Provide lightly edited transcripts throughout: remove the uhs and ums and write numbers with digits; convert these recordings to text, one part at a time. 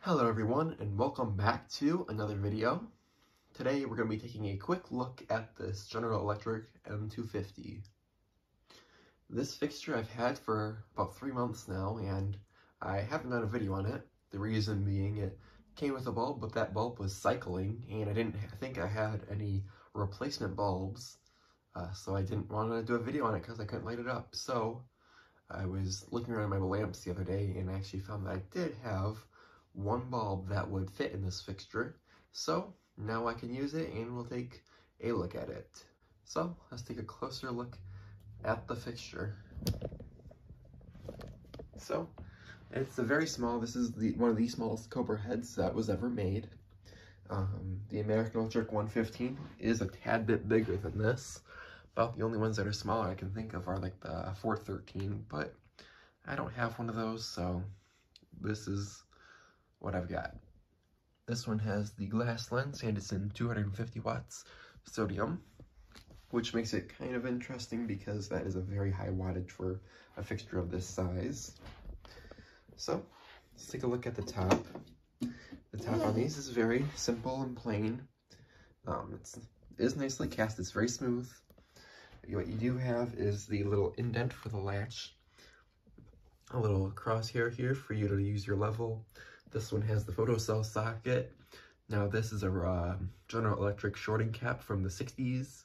Hello everyone, and welcome back to another video. Today we're going to be taking a quick look at this General Electric M250. This fixture I've had for about 3 months now, and I haven't done a video on it. The reason being it came with a bulb, but that bulb was cycling, and I didn't think I had any replacement bulbs, so I didn't want to do a video on it because I couldn't light it up. So I was looking around my lamps the other day, and I actually found that I did have one bulb that would fit in this fixture. So now I can use it, and we'll take a look at it. So let's take a closer look at the fixture. So it's a very small, this is one of the smallest Cobra heads that was ever made. The American Electric 115 is a tad bit bigger than this. About the only ones that are smaller I can think of are like the 413, but I don't have one of those, so this is what I've got. This one has the glass lens, and it's in 250 watts sodium, which makes it kind of interesting because that is a very high wattage for a fixture of this size. So let's take a look at the top. The top on these is very simple and plain. It is nicely cast, it's very smooth. What you do have is the little indent for the latch, a little crosshair here for you to use your level. This one has the photocell socket. Now this is a General Electric shorting cap from the 60s.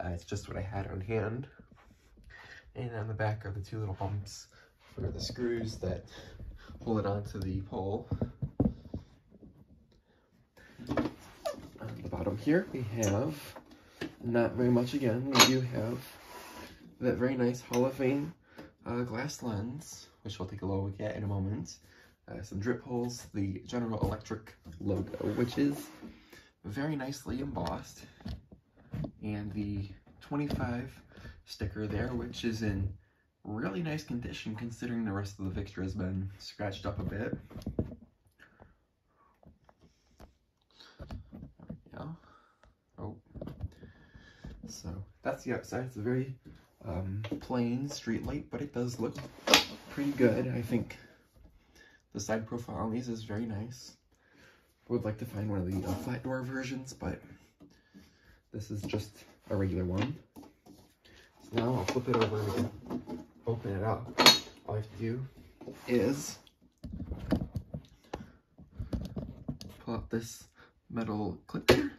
It's just what I had on hand. And on the back are the two little bumps for the screws that hold it onto the pole. On the bottom here we have not very much again. We do have that very nice Hall of Fame glass lens, which we'll take a look at in a moment. Some drip holes, the General Electric logo, which is very nicely embossed, and the 25 sticker there, which is in really nice condition considering the rest of the fixture has been scratched up a bit. There we go. Oh. So that's the outside. It's a very plain street light, but it does look pretty good. I think the side profile on these is very nice. I would like to find one of the flat door versions, but this is just a regular one. So now I'll flip it over and open it up. All I have to do is pull out this metal clip here.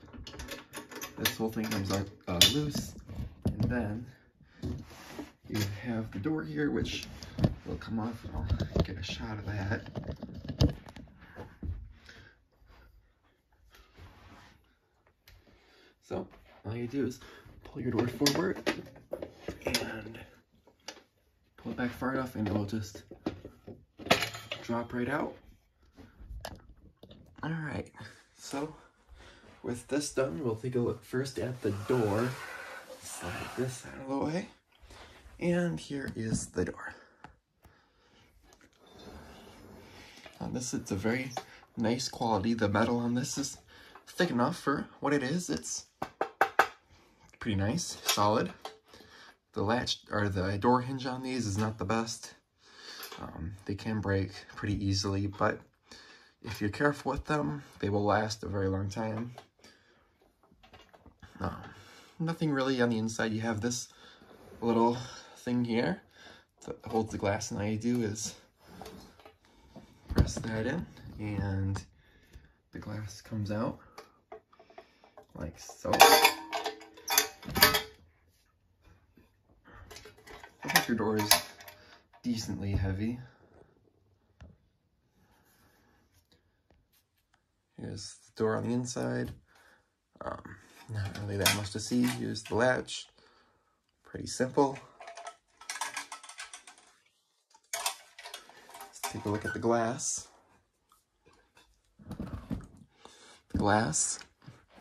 This whole thing comes out loose, and then you have the door here, which will come off, and I'll get a shot of that. So all you do is pull your door forward and pull it back far enough, and it will just drop right out. All right, so with this done, we'll take a look first at the door. Slide this out of the way, and here is the door. On this, it's a very nice quality. The metal on this is thick enough for what it is. It's pretty nice, solid. The latch, or the door hinge on these is not the best. They can break pretty easily, but if you're careful with them, they will last a very long time. Nothing really on the inside. You have this little thing here that holds the glass, and all you do is press that in, and the glass comes out like so. I think your door is decently heavy. Here's the door on the inside. Not really that much to see. Here's the latch. Pretty simple. Let's take a look at the glass. The glass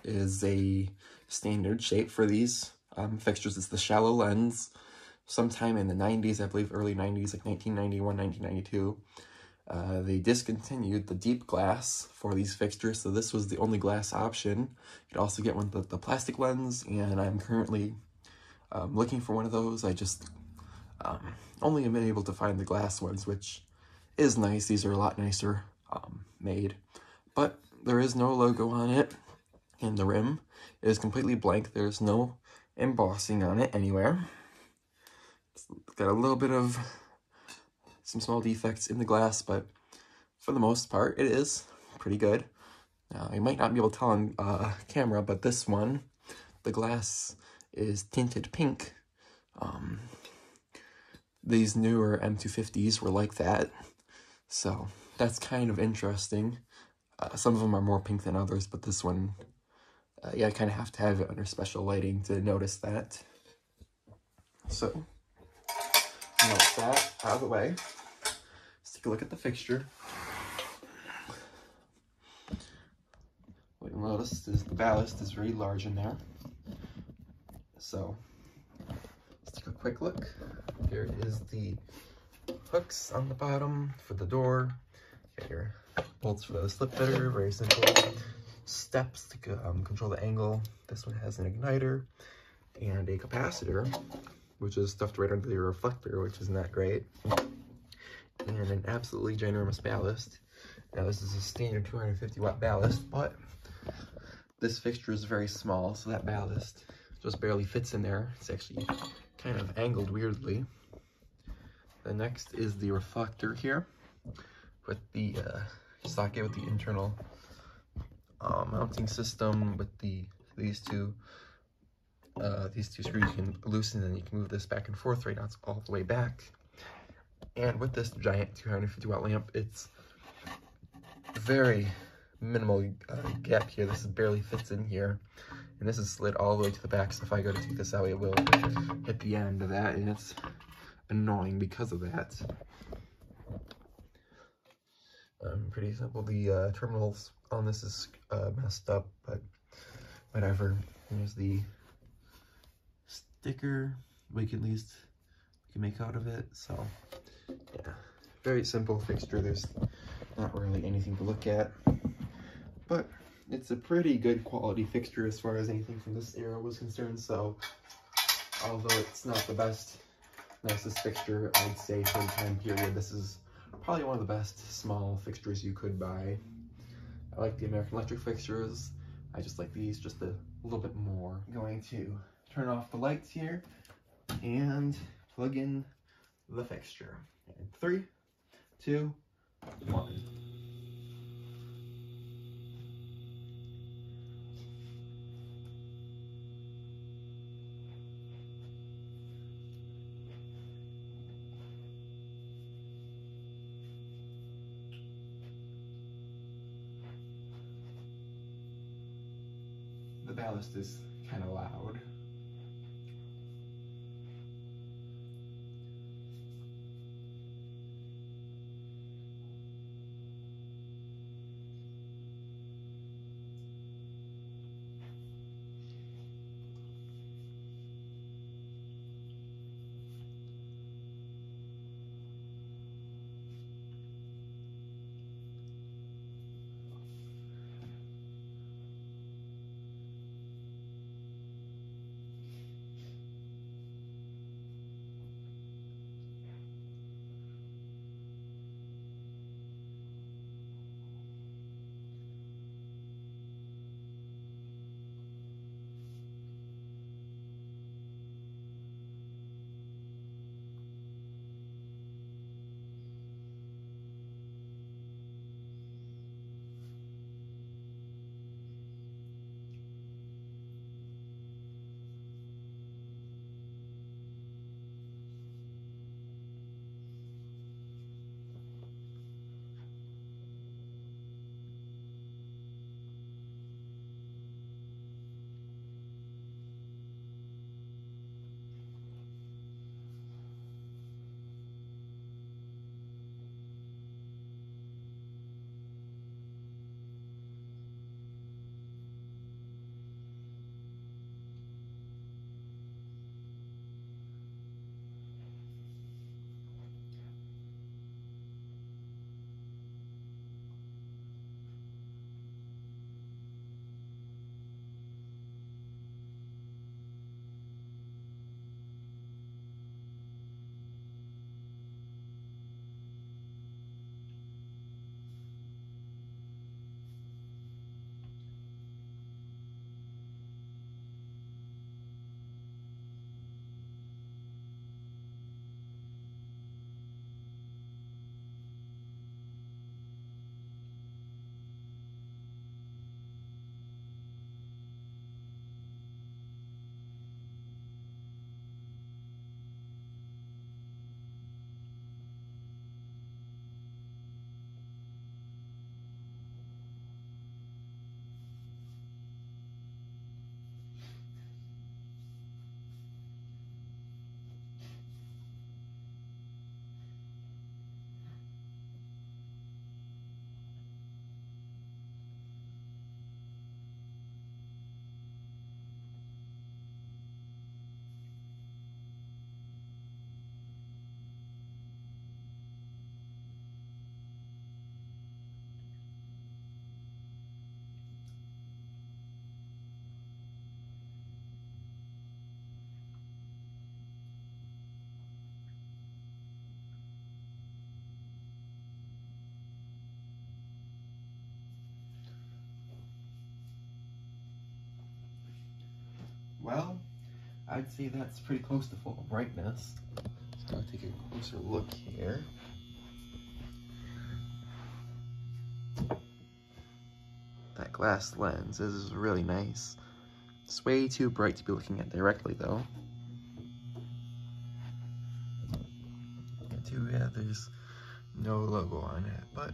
is a standard shape for these fixtures. It's the shallow lens. Sometime in the 90s, I believe early 90s, like 1991, 1992, they discontinued the deep glass for these fixtures, so this was the only glass option. You could also get one with the plastic lens, and I'm currently looking for one of those. I just only am able to find the glass ones, which is nice. These are a lot nicer made. But there is no logo on it, and the rim is completely blank. There's no embossing on it anywhere. It's got a little bit of some small defects in the glass, but for the most part, it is pretty good. Now, you might not be able to tell on camera, but this one, the glass is tinted pink. These newer M250s were like that, so that's kind of interesting. Some of them are more pink than others, but this one, yeah, I kind of have to have it under special lighting to notice that. So, note that out of the way. Let's take a look at the fixture. What you'll notice is the ballast is very large in there. So, let's take a quick look. Here is the hooks on the bottom for the door. Got your bolts for the slip fitter, very simple. Steps to control the angle. This one has an igniter and a capacitor, which is stuffed right under the reflector, which isn't that great. And an absolutely ginormous ballast. Now this is a standard 250 watt ballast, but this fixture is very small, so that ballast just barely fits in there. It's actually kind of angled weirdly. The next is the reflector here with the socket with the internal mounting system with these two screws you can loosen, and you can move this back and forth. Right now it's all the way back. And with this giant 250 watt lamp, it's very minimal gap here. This barely fits in here, and this is slid all the way to the back, so if I go to take this out, it will hit the end of that, and it's annoying because of that. Pretty simple. The terminals on this is messed up, but whatever. Here's the sticker we can make out of it. So yeah, very simple fixture. There's not really anything to look at, but it's a pretty good quality fixture as far as anything from this era was concerned. So although it's not the nicest fixture, I'd say for the time period, this is probably one of the best small fixtures you could buy. I like the American Electric fixtures. I just like these just a little bit more. I'm going to turn off the lights here and plug in the fixture. In 3, 2, 1. The ballast is kind of loud. well, I'd say that's pretty close to full brightness. So I'll take a closer look here. That glass lens is really nice. It's way too bright to be looking at directly though. Yeah, there's no logo on it, but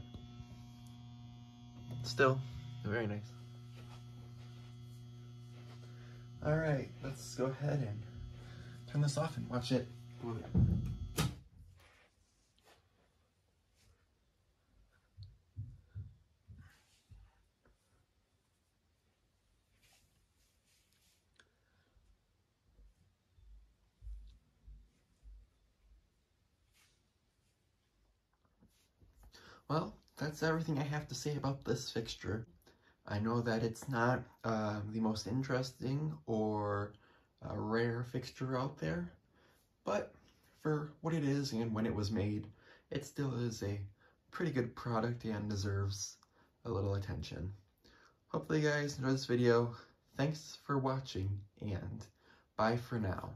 still, very nice. Alright, let's go ahead and turn this off and watch it. Well, that's everything I have to say about this fixture. I know that it's not the most interesting or rare fixture out there, but for what it is and when it was made, it still is a pretty good product and deserves a little attention. Hopefully you guys enjoyed this video. Thanks for watching, and bye for now.